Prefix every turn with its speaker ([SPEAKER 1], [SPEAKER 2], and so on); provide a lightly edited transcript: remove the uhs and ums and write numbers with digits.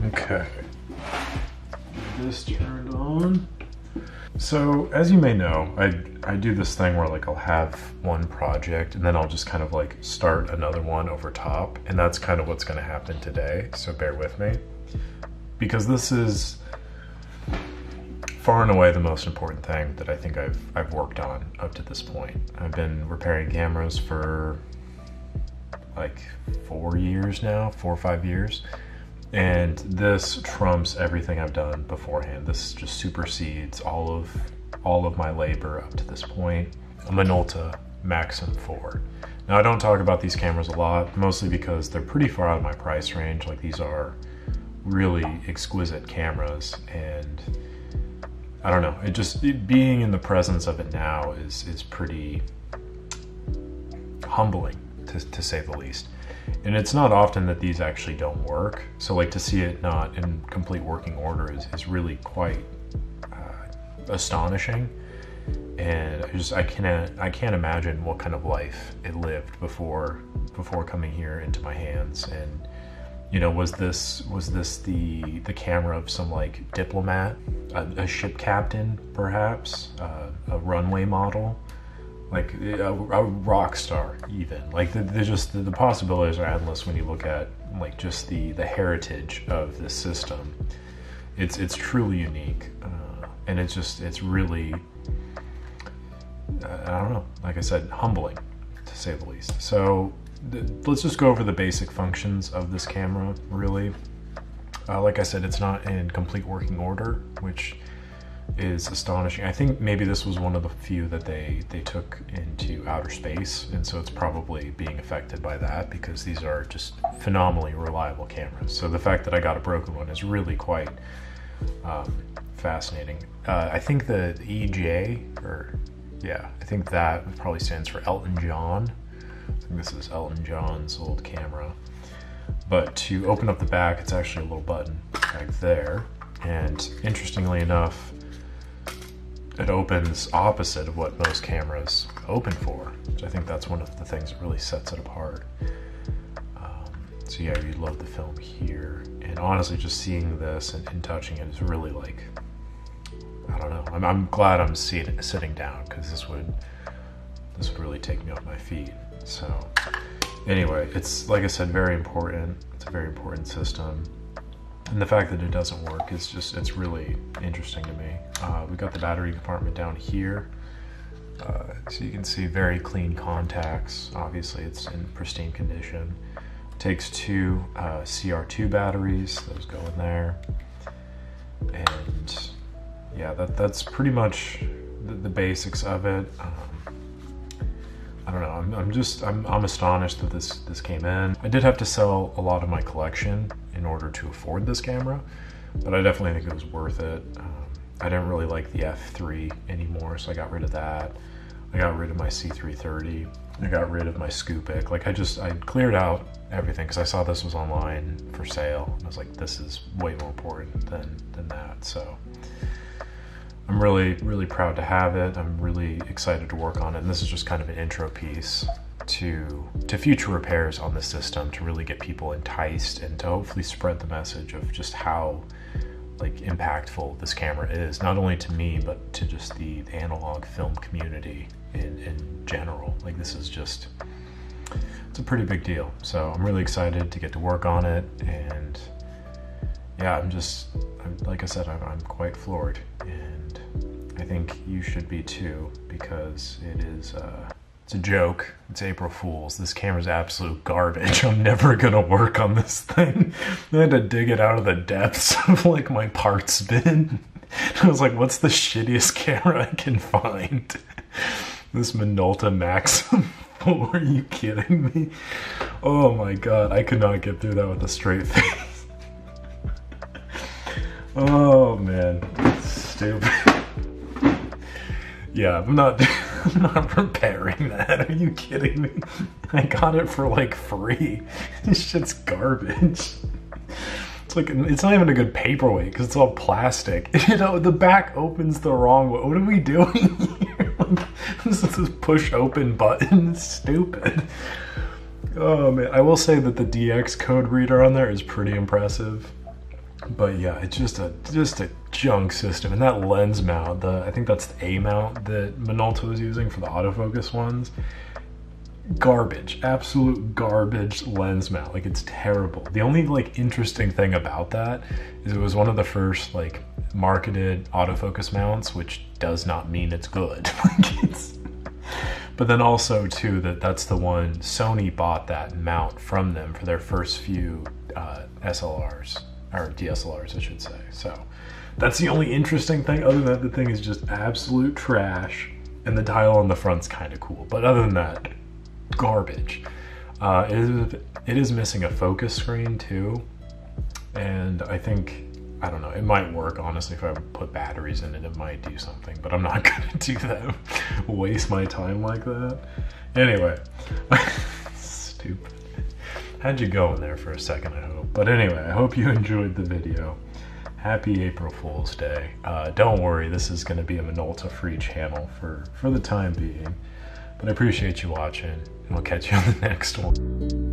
[SPEAKER 1] Okay. Get this turned on. So, as you may know, I do this thing where like I'll have one project and then I'll just kind of like start another one over top, and that's kind of what's going to happen today, so bear with me. Because this is far and away the most important thing that I think I've worked on up to this point. I've been repairing cameras for like 4 years now, 4 or 5 years. And this trumps everything I've done beforehand. This just supersedes all of my labor up to this point. A Minolta Maxxum 4. Now I don't talk about these cameras a lot, mostly because they're pretty far out of my price range. Like, these are really exquisite cameras, and I don't know, being in the presence of it now is pretty humbling, to say the least. And it's not often that these actually don't work. So like, to see it not in complete working order is really quite astonishing. And I can't imagine what kind of life it lived before coming here into my hands. And you know, was this the camera of some like diplomat, a ship captain, perhaps, a runway model? Like a rock star, even. Like, the possibilities are endless when you look at like just the heritage of this system. It's truly unique, and it's really, I don't know, like I said, humbling, to say the least. So let's just go over the basic functions of this camera, really. Like I said, it's not in complete working order, which is astonishing. I think maybe this was one of the few that they took into outer space, and so it's probably being affected by that, because these are just phenomenally reliable cameras. So the fact that I got a broken one is really quite fascinating. I think the EJ, I think that probably stands for Elton John. I think this is Elton John's old camera. But to open up the back, it's actually a little button right there. And interestingly enough, it opens opposite of what most cameras open for, which I think that's one of the things that really sets it apart. So yeah, you load the film here, and honestly, just seeing this and touching it is really like, I don't know. I'm glad I'm sitting down, because this would really take me off my feet. So anyway, it's, like I said, very important. It's a very important system. And the fact that it doesn't work is just, it's really interesting to me. We got the battery compartment down here. So you can see very clean contacts. Obviously it's in pristine condition. It takes 2 CR2 batteries, those go in there. And yeah, that's pretty much the basics of it. I don't know, I'm astonished that this came in. I did have to sell a lot of my collection in order to afford this camera, but I definitely think it was worth it. I didn't really like the F3 anymore, so I got rid of that. I got rid of my C330. I got rid of my Scoopik. Like, I cleared out everything, because I saw this was online for sale. I was like, this is way more important than that. So I'm really, really proud to have it. I'm really excited to work on it. And this is just kind of an intro piece to future repairs on the system, to really get people enticed and to hopefully spread the message of just how like impactful this camera is, not only to me, but to just the analog film community in general. Like, this is just, it's a pretty big deal. So I'm really excited to get to work on it. And yeah, like I said, I'm quite floored, and I think you should be too, because it is, it's a joke. It's April Fool's. This camera's absolute garbage. I'm never gonna work on this thing. I had to dig it out of the depths of like my parts bin. I was like, what's the shittiest camera I can find? This Minolta Maxxum 4, are you kidding me? Oh my God, I could not get through that with a straight face. Oh man, it's stupid. Yeah, I'm not repairing that. Are you kidding me? I got it for like free. This shit's garbage. It's like, it's not even a good paperweight because it's all plastic. You know, the back opens the wrong way. What are we doing here? This is this push open button. It's stupid. Oh man, I will say that the DX code reader on there is pretty impressive. But yeah, it's just a junk system. And that lens mount, I think that's the A mount that Minolta is using for the autofocus ones. Garbage, absolute garbage lens mount. Like, it's terrible. The only like interesting thing about that is it was one of the first like marketed autofocus mounts, which does not mean it's good. But then also too that's the one Sony bought that mount from them for their first few SLRs, or DSLRs I should say. So that's the only interesting thing. Other than that, the thing is just absolute trash, and the dial on the front's kind of cool. But other than that, garbage. It is missing a focus screen too, and I don't know, it might work honestly. If I put batteries in it, it might do something, but I'm not gonna do that. Waste my time like that. Anyway, stupid. Had you going there for a second, I hope. But anyway, I hope you enjoyed the video. Happy April Fool's Day. Don't worry, this is gonna be a Minolta free channel for the time being. But I appreciate you watching, and I'll catch you on the next one.